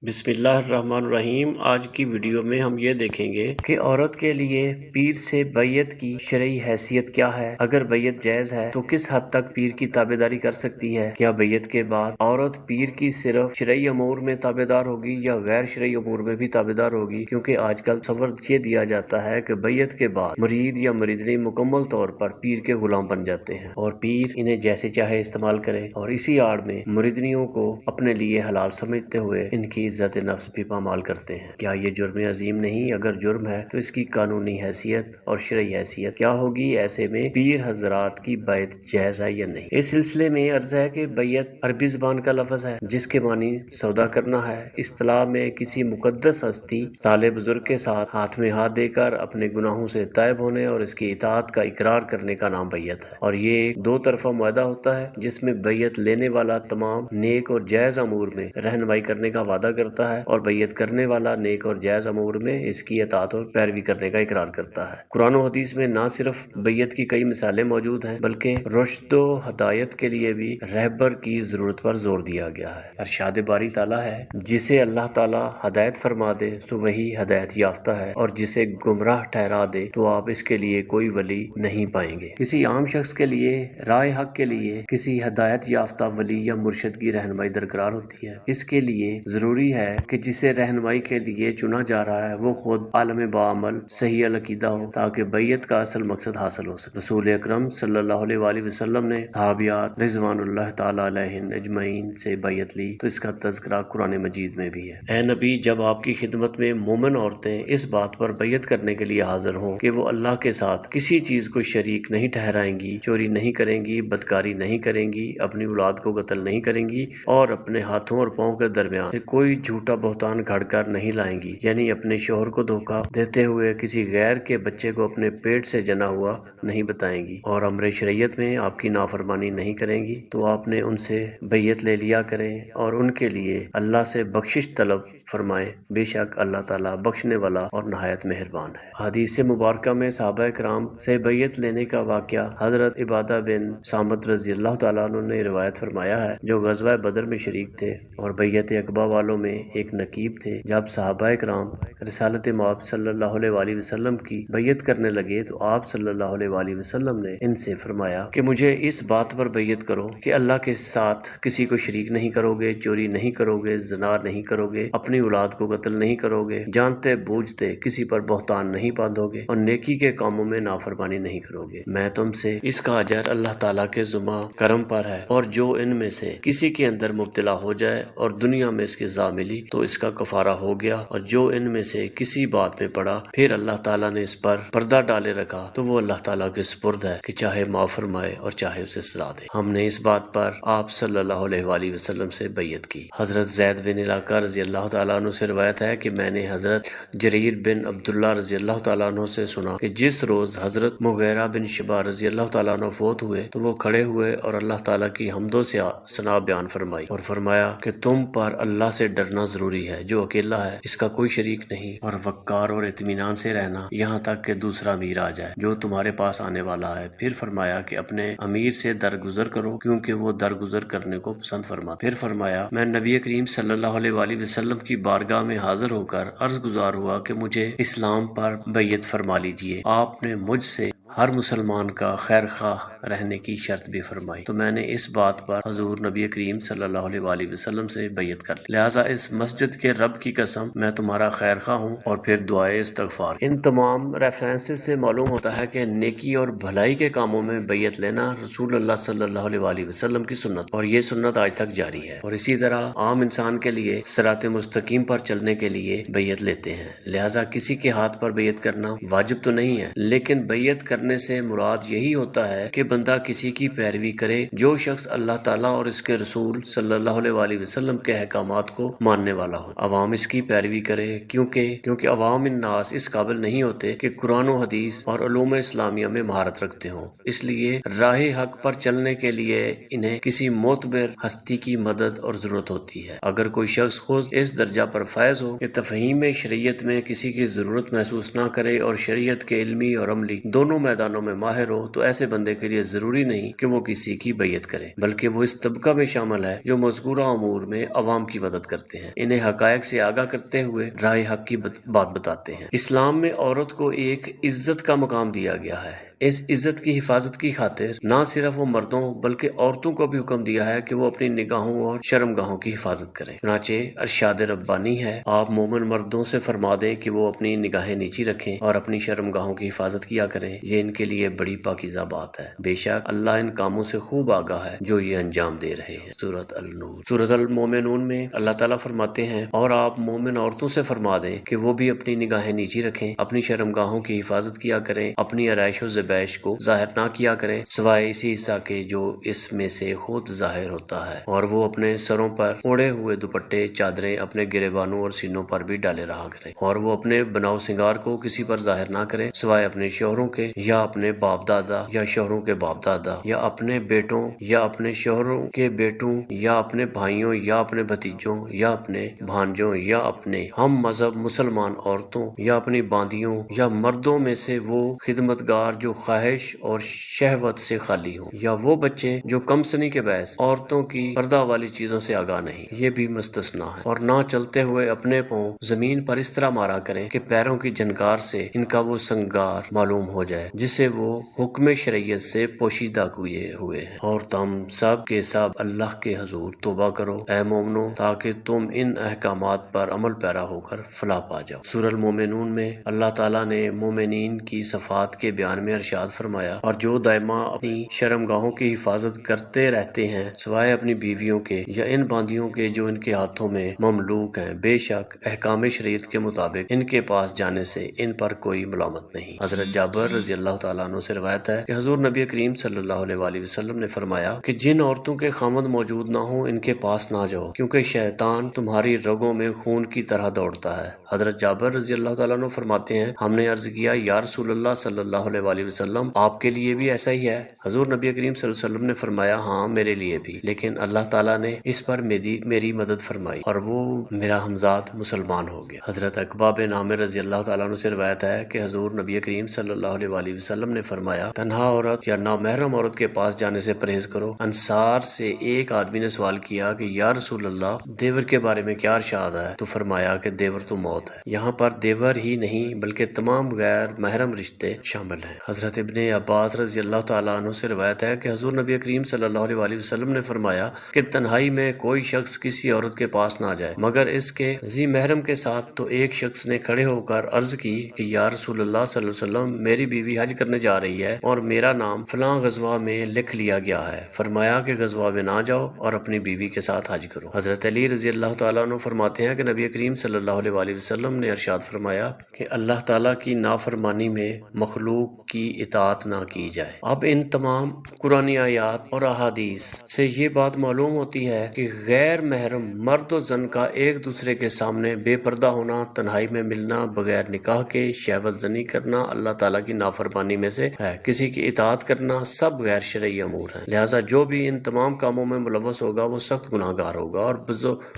بسم اللہ الرحمن الرحیم۔ آج کی ویڈیو میں ہم یہ دیکھیں گے کہ عورت کے لیے پیر سے بیعت کی شرعی حیثیت کیا ہے، اگر بیعت جائز ہے تو کس حد تک پیر کی تابعداری کر سکتی ہے، کیا بیعت کے بعد عورت پیر کی صرف شرعی امور میں تابعدار ہوگی یا غیر شرعی امور میں بھی تابعدار ہوگی، کیونکہ آج کل تصور یہ دیا جاتا ہے کہ بیعت کے بعد مرید یا مریدنی مکمل طور پر پیر کے غلام بن جاتے ہیں اور پیر انہیں جیسے چاہے استعمال کرے، اور اسی آڑ میں مریدنیوں کو اپنے لیے حلال سمجھتے ہوئے ان کی عزت نفس بھی پامال کرتے ہیں۔ کیا یہ جرم عظیم نہیں؟ اگر جرم ہے تو اس کی قانونی حیثیت اور شرعی حیثیت کیا ہوگی؟ ایسے میں پیر حضرات کی بیعت جائز ہے یا نہیں؟ اس سلسلے میں عرض ہے کہ بیعت عربی زبان کا لفظ ہے جس کے معنی سودا کرنا ہے۔ اصطلاح میں کسی مقدس ہستی سالے بزرگ کے ساتھ ہاتھ میں ہاتھ دے کر اپنے گناہوں سے تائب ہونے اور اس کی اطاعت کا اقرار کرنے کا نام بیعت ہے، اور یہ ایک دو طرفہ معاہدہ ہوتا ہے جس میں بیعت لینے والا تمام نیک اور جائز امور میں رہنمائی کرنے کا وعدہ کرتا ہے اور بیعت کرنے والا نیک اور جائز امور میں اس کی اطاعت اور پیروی کرنے کا اقرار کرتا ہے۔ قرآن و حدیث میں نہ صرف بیعت کی کئی مثالیں موجود ہیں بلکہ رشد و ہدایت کے لیے بھی رہبر کی ضرورت پر زور دیا گیا ہے۔ ارشاد باری تعالیٰ ہے، جسے اللہ تعالیٰ ہدایت فرما دے سو وہی ہدایت یافتہ ہے، اور جسے گمراہ ٹھہرا دے تو آپ اس کے لیے کوئی ولی نہیں پائیں گے۔ کسی عام شخص کے لیے رائے حق کے لیے کسی ہدایت یافتہ ولی یا مرشد کی رہنمائی درکار ہوتی ہے۔ اس کے لیے ضروری ہے کہ جسے رہنمائی کے لیے چنا جا رہا ہے وہ خود عالم باعمل صحیح العقیدہ ہو تاکہ بیعت کا اصل مقصد حاصل ہو سکے۔ رسول اکرم صلی اللہ علیہ وآلہ وسلم نے صحابیات رضوان اللہ تعالی علیہم اجمعین سے بیعت لی تو اس کا تذکرہ قرآن مجید میں بھی ہے۔ اے نبی، جب آپ کی خدمت میں مومن عورتیں اس بات پر بیعت کرنے کے لیے حاضر ہوں کہ وہ اللہ کے ساتھ کسی چیز کو شریک نہیں ٹھہرائیں گی، چوری نہیں کریں گی، بدکاری نہیں کریں گی، اپنی اولاد کو قتل نہیں کریں گی اور اپنے ہاتھوں اور پاؤں کے درمیان سے کوئی جھوٹا بہتان گھڑ کر نہیں لائیں گی، یعنی اپنے شوہر کو دھوکہ دیتے ہوئے کسی غیر کے بچے کو اپنے پیٹ سے جنا ہوا نہیں بتائیں گی، اور امر شریعت میں آپ کی نافرمانی نہیں کریں گی، تو آپ نے ان سے بیعت لے لیا کریں اور ان کے لیے اللہ سے بخشش طلب فرمائیں، بے شک اللہ تعالیٰ بخشنے والا اور نہایت مہربان ہے۔ حدیث مبارکہ میں صحابہ کرام سے بیعت لینے کا واقعہ حضرت عبادہ بن صامت رضی اللہ تعالیٰ عنہ نے روایت فرمایا ہے، جو غزوہ بدر میں شریک تھے اور بیعت عقبہ والوں میں ایک نقیب تھے۔ جب صحابہ کرام رسالت مآب صلی اللہ علیہ وآلہ وسلم کی بیعت کرنے لگے تو آپ صلی اللہ علیہ وآلہ وسلم نے ان سے فرمایا کہ مجھے اس بات پر بیعت کرو کہ اللہ کے ساتھ کسی کو شریک نہیں کرو گے، چوری نہیں کرو گے، زنا نہیں کرو گے، اپنی اولاد کو قتل نہیں کرو گے، جانتے بوجھتے کسی پر بہتان نہیں باندھو گے اور نیکی کے کاموں میں نافرمانی نہیں کرو گے۔ میں تم سے اس کا اجر اللہ تعالیٰ کے ذمہ کرم پر ہے، اور جو ان میں سے کسی کے اندر مبتلا ہو جائے اور دنیا میں اس کی سزا ملی تو اس کا کفارہ ہو گیا، اور جو ان میں سے کسی بات میں پڑا پھر اللہ تعالیٰ نے اس پر پردہ ڈالے رکھا تو وہ اللہ تعالیٰ کے سپرد ہے کہ چاہے معاف فرمائے اور چاہے اسے سزا دے۔ ہم نے اس بات پر آپ صلی اللہ علیہ وآلہ وسلم سے بیعت کی۔ حضرت زید بن علاقہ رضی اللہ تعالیٰ عنہ سے روایت ہے کہ میں نے حضرت جریر بن عبداللہ رضی اللہ تعالیٰ عنہ سے سنا کہ جس روز حضرت مغیرہ بن شبہ رضی اللہ تعالیٰ عنہ فوت ہوئے تو وہ کھڑے ہوئے اور اللہ تعالیٰ کی حمد و ثنا بیان فرمائی اور فرمایا کہ تم پر اللہ سے ڈرنا ضروری ہے جو اکیلا ہے، اس کا کوئی شریک نہیں، اور وقار اور اطمینان سے رہنا یہاں تک کہ دوسرا امیر آ جائے جو تمہارے پاس آنے والا ہے۔ پھر فرمایا کہ اپنے امیر سے درگزر کرو کیونکہ وہ درگزر کرنے کو پسند فرماتا۔ پھر فرمایا میں نبی کریم صلی اللہ علیہ وآلہ وسلم کی بارگاہ میں حاضر ہو کر عرض گزار ہوا کہ مجھے اسلام پر بیعت فرما لیجئے۔ آپ نے مجھ سے ہر مسلمان کا خیر خواہ رہنے کی شرط بھی فرمائی، تو میں نے اس بات پر حضور نبی کریم صلی اللہ علیہ وآلہ وسلم سے بیعت کر لی، لہٰذا اس مسجد کے رب کی قسم میں تمہارا خیر خواہ ہوں، اور پھر دعائے استغفار۔ ان تمام ریفرنسز سے معلوم ہوتا ہے کہ نیکی اور بھلائی کے کاموں میں بیعت لینا رسول اللہ صلی اللہ علیہ وآلہ وسلم کی سنت، اور یہ سنت آج تک جاری ہے، اور اسی طرح عام انسان کے لیے صراط مستقیم پر چلنے کے لیے بیعت لیتے ہیں۔ لہٰذا کسی کے ہاتھ پر بیعت کرنا واجب تو نہیں ہے، لیکن بیعت کرنے سے مراد یہی ہوتا ہے کہ بندہ کسی کی پیروی کرے جو شخص اللہ تعالیٰ اور اس کے رسول صلی اللہ علیہ وآلہ وسلم کے احکامات کو ماننے والا ہو۔ عوام اس کی پیروی کرے کیونکہ عوام الناس اس قابل نہیں ہوتے کہ قرآن و حدیث اور علوم اسلامیہ میں مہارت رکھتے ہوں، اس لیے راہ حق پر چلنے کے لیے انہیں کسی معتبر ہستی کی مدد اور ضرورت ہوتی ہے۔ اگر کوئی شخص خود اس درجہ پر فائز ہو کہ تفہیم شریعت میں کسی کی ضرورت محسوس نہ کرے اور شریعت کے علمی اور عملی دونوں میدانوں میں ماہر ہو تو ایسے بندے کے لیے ضروری نہیں کہ وہ کسی کی بیعت کرے، بلکہ وہ اس طبقہ میں شامل ہے جو مذکورہ امور میں عوام کی مدد کرتے ہیں، انہیں حقائق سے آگاہ کرتے ہوئے راہ حق کی بات بتاتے ہیں۔ اسلام میں عورت کو ایک عزت کا مقام دیا گیا ہے۔ اس عزت کی حفاظت کی خاطر نہ صرف وہ مردوں بلکہ عورتوں کو بھی حکم دیا ہے کہ وہ اپنی نگاہوں اور شرمگاہوں کی حفاظت کریں۔ چنانچہ ارشاد ربانی ہے، آپ مومن مردوں سے فرما دیں کہ وہ اپنی نگاہیں نیچی رکھیں اور اپنی شرمگاہوں کی حفاظت کیا کریں، یہ ان کے لیے بڑی پاکیزہ بات ہے، بے شک اللہ ان کاموں سے خوب آگاہ ہے جو یہ انجام دے رہے ہیں۔ سورۃ النور۔ سورۃ المومنون میں اللہ تعالیٰ فرماتے ہیں، اور آپ مومن عورتوں سے فرما دیں کہ وہ بھی اپنی نگاہیں نیچی رکھیں، اپنی شرمگاہوں کی حفاظت کیا کریں، اپنی آرائش و زیبائش کو ظاہر نہ کیا کریں سوائے اسی حصہ کے جو اس میں سے خود ظاہر ہوتا ہے، اور وہ اپنے سروں پر اوڑھے ہوئے دوپٹے چادریں اپنے گریبانوں اور سینوں پر بھی ڈالے رہا کریں، اور وہ اپنے بناؤ سنگار کو کسی پر ظاہر نہ کریں سوائے اپنے شوہروں کے یا اپنے باپ دادا یا شوہروں کے باپ دادا یا اپنے بیٹوں یا اپنے شوہروں کے بیٹوں یا اپنے بھائیوں یا اپنے بھتیجوں یا اپنے بھانجوں یا اپنے ہم مذہب مسلمان عورتوں یا اپنی باندیوں یا مردوں میں سے وہ خدمتگار جو خواہش اور شہوت سے خالی ہوں، یا وہ بچے جو کم سنی کے باعث عورتوں کی پردہ والی چیزوں سے آگاہ نہیں، یہ بھی مستثنا ہے، اور نہ چلتے ہوئے اپنے پاؤں زمین پر اس طرح مارا کریں کہ پیروں کی جھنکار سے ان کا وہ سنگار معلوم ہو جائے جسے وہ حکم شریعت سے پوشیدہ کیے ہوئے ہیں، اور تم سب کے سب اللہ کے حضور توبہ کرو اے مومنو تاکہ تم ان احکامات پر عمل پیرا ہو کر فلاح پا جاؤ۔ سورہ المومنون میں اللہ تعالیٰ نے مومنین کی صفات کے بیان میں ارشاد فرمایا، اور جو دائما اپنی شرمگاہوں کی حفاظت کرتے رہتے ہیں سوائے اپنی بیویوں کے یا ان باندیوں کے جو ان کے ہاتھوں میں مملوک ہیں، بے شک احکام شریعت کے مطابق ان کے پاس جانے سے ان پر کوئی ملامت نہیں۔ حضرت جابر رضی اللہ تعالیٰ عنہ سے روایت ہے کہ حضور نبی کریم صلی اللہ علیہ وآلہ وسلم نے فرمایا کہ جن عورتوں کے خاوند موجود نہ ہوں ان کے پاس نہ جاؤ، کیونکہ شیطان تمہاری رگوں میں خون کی طرح دوڑتا ہے۔ حضرت جابر رضی اللہ تعالیٰ عنہ فرماتے ہیں، ہم نے عرض کیا یا رسول اللہ صلی اللہ علیہ وآلہ وسلم آپ کے لیے بھی ایسا ہی ہے؟ حضور نبی کریم صلی اللہ علیہ وسلم نے فرمایا، ہاں میرے لیے بھی، لیکن اللہ تعالیٰ نے اس پر میری مدد فرمائی اور وہ میرا ہمزاد مسلمان ہو گیا۔ حضرت عقبہ بن عامر رضی اللہ تعالیٰ عنہ سے روایت ہے کہ حضور نبی کریم صلی اللہ علیہ وآلہ وسلم نے فرمایا، تنہا عورت یا نامحرم عورت کے پاس جانے سے پرہیز کرو۔ انصار سے ایک آدمی نے سوال کیا کہ یا رسول اللہ دیور کے بارے میں کیا ارشاد ہے؟ تو فرمایا کہ دیور تو موت ہے۔ یہاں پر دیور ہی نہیں بلکہ تمام غیر محرم رشتے شامل ہیں۔ حضرت ابن عباس رضی اللہ تعالیٰ عنہ سے روایت ہے کہ حضور نبی کریم صلی اللہ علیہ وآلہ وسلم نے فرمایا کہ تنہائی میں کوئی شخص کسی عورت کے پاس نہ جائے مگر اس کے ذی محرم کے ساتھ۔ تو ایک شخص نے کھڑے ہو کر عرض کی کہ یا رسول اللہ صلی اللہ علیہ وسلم میری بیوی حج کرنے جا رہی ہے اور میرا نام فلاں غزوہ میں لکھ لیا گیا ہے۔ فرمایا کہ غزوہ میں نہ جاؤ اور اپنی بیوی کے ساتھ حج کرو۔ حضرت علی رضی اللہ تعالیٰ عنہ فرماتے ہیں کہ نبی کریم صلی اللہ علیہ وآلہ وسلم نے ارشاد فرمایا کہ اللہ تعالیٰ کی نافرمانی میں مخلوق کی اطاعت نہ کی جائے۔ اب ان تمام قرآنی آیات اور احادیث سے یہ بات معلوم ہوتی ہے کہ غیر محرم مرد و زن کا ایک دوسرے کے سامنے بے پردہ ہونا، تنہائی میں ملنا، بغیر نکاح کے شہوت زنی کرنا اللہ تعالیٰ کی نافرمانی میں سے ہے۔ کسی کی اطاعت کرنا سب غیر شرعی امور ہیں، لہٰذا جو بھی ان تمام کاموں میں ملوث ہوگا وہ سخت گناہ گار ہوگا اور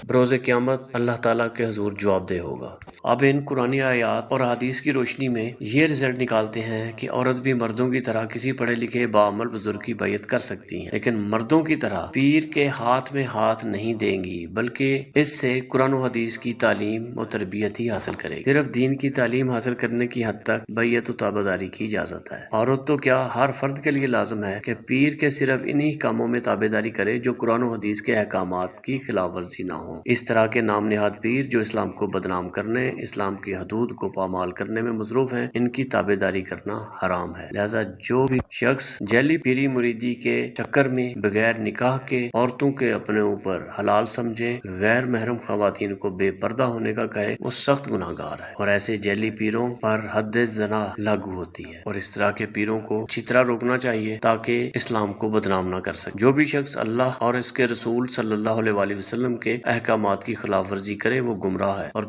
بروز قیامت اللہ تعالیٰ کے حضور جواب دہ ہوگا۔ اب ان قرآنی آیات اور حدیث کی روشنی میں یہ رزلٹ نکالتے ہیں کہ عورت بھی مردوں کی طرح کسی پڑھے لکھے باعمل بزرگ کی بیعت کر سکتی ہیں، لیکن مردوں کی طرح پیر کے ہاتھ میں ہاتھ نہیں دیں گی، بلکہ اس سے قرآن و حدیث کی تعلیم و تربیت ہی حاصل کرے گی۔ صرف دین کی تعلیم حاصل کرنے کی حد تک بیعت و تابعداری کی اجازت ہے۔ عورت تو کیا ہر فرد کے لیے لازم ہے کہ پیر کے صرف انہی کاموں میں تابعداری کرے جو قرآن و حدیث کے احکامات کی خلاف ورزی نہ ہو۔ اس طرح کے نام نہاد پیر جو اسلام کو بدنام کرنے، اسلام کی حدود کو پامال کرنے میں مصروف ہیں، ان کی تابعداری کرنا حرام ہے۔ لہذا جو بھی شخص جعلی پیری مریدی کے چکر میں بغیر نکاح کے عورتوں کے اپنے اوپر حلال سمجھے، غیر محرم خواتین کو بے پردہ ہونے کا کہے، وہ سخت گناہ گار ہے، اور ایسے جعلی پیروں پر حد زنا لاگو ہوتی ہے، اور اس طرح کے پیروں کو اچھی طرح روکنا چاہیے تاکہ اسلام کو بدنام نہ کر سکے۔ جو بھی شخص اللہ اور اس کے رسول صلی اللہ علیہ وآلہ وسلم کے احکامات کی خلاف ورزی کرے وہ گمراہ ہے اور